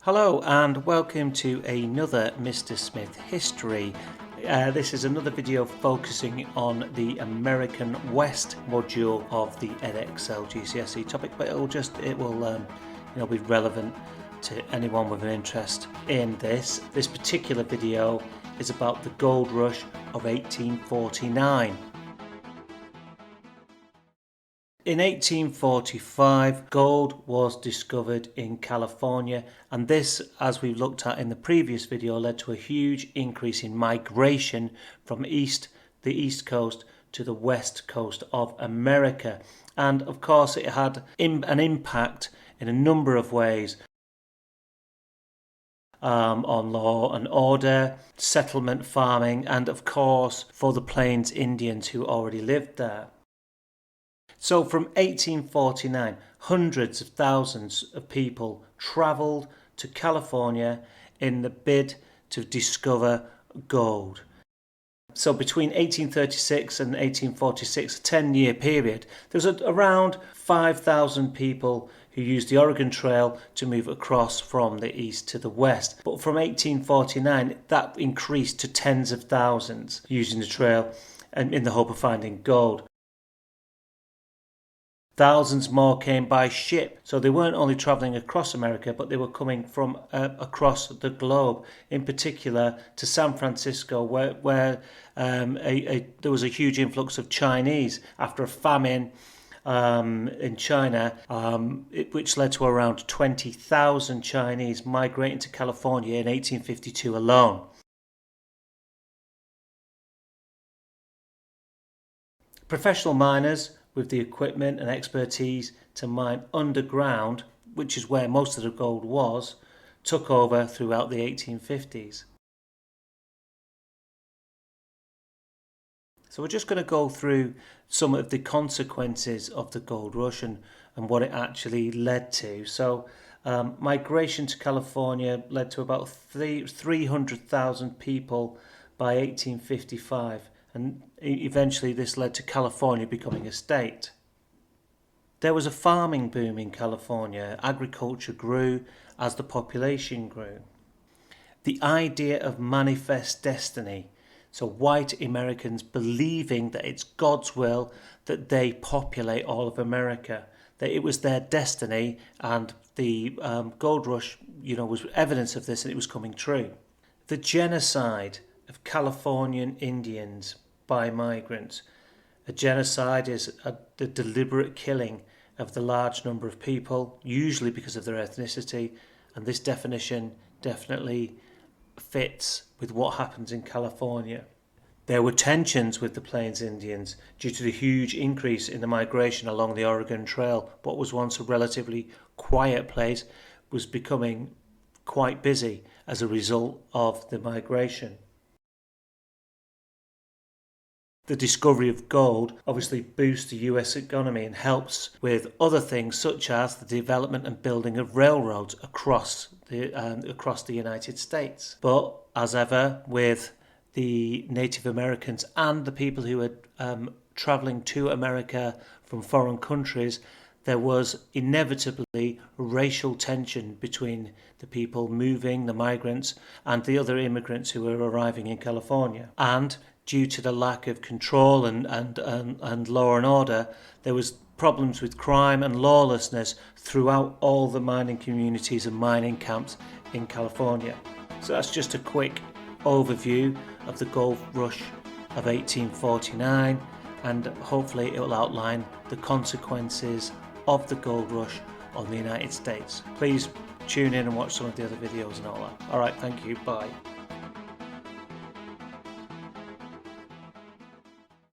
Hello and welcome to another Mr. Smith History. This is another video focusing on the American West module of the EdXL GCSE topic, but it will be relevant to anyone with an interest in this. This particular video is about the gold rush of 1849. In 1845, gold was discovered in California, and this, as we looked at in the previous video, led to a huge increase in migration from the east coast to the west coast of America. And of course it had an impact in a number of ways on law and order, settlement, farming, and of course for the Plains Indians who already lived there. So from 1849, hundreds of thousands of people travelled to California in the bid to discover gold. So between 1836 and 1846, a 10-year period, there's around 5,000 people who used the Oregon Trail to move across from the east to the west. But from 1849, that increased to tens of thousands using the trail and in the hope of finding gold. Thousands more came by ship, so they weren't only travelling across America, but they were coming from across the globe, in particular to San Francisco, where there was a huge influx of Chinese after a famine in China, which led to around 20,000 Chinese migrating to California in 1852 alone. Professional miners with the equipment and expertise to mine underground, which is where most of the gold was, took over throughout the 1850s. So we're just going to go through some of the consequences of the gold rush and what it actually led to. So migration to California led to about 300,000 people by 1855. And eventually this led to California becoming a state. There was a farming boom in California. Agriculture grew as the population grew. The idea of manifest destiny, so white Americans believing that it's God's will that they populate all of America, that it was their destiny, and the gold rush, was evidence of this, and it was coming true. The genocide of Californian Indians by migrants. A genocide is the deliberate killing of the large number of people, usually because of their ethnicity, and this definition definitely fits with what happens in California. There were tensions with the Plains Indians due to the huge increase in the migration along the Oregon Trail. What was once a relatively quiet place was becoming quite busy as a result of the migration. The discovery of gold obviously boosts the US economy and helps with other things such as the development and building of railroads across the United States. But as ever with the Native Americans and the people who were travelling to America from foreign countries, there was inevitably racial tension between the people moving, the migrants, and the other immigrants who were arriving in California. And due to the lack of control and law and order, there was problems with crime and lawlessness throughout all the mining communities and mining camps in California. So that's just a quick overview of the gold rush of 1849, and hopefully it will outline the consequences of the gold rush on the United States. Please tune in and watch some of the other videos and all that. Alright, thank you, bye.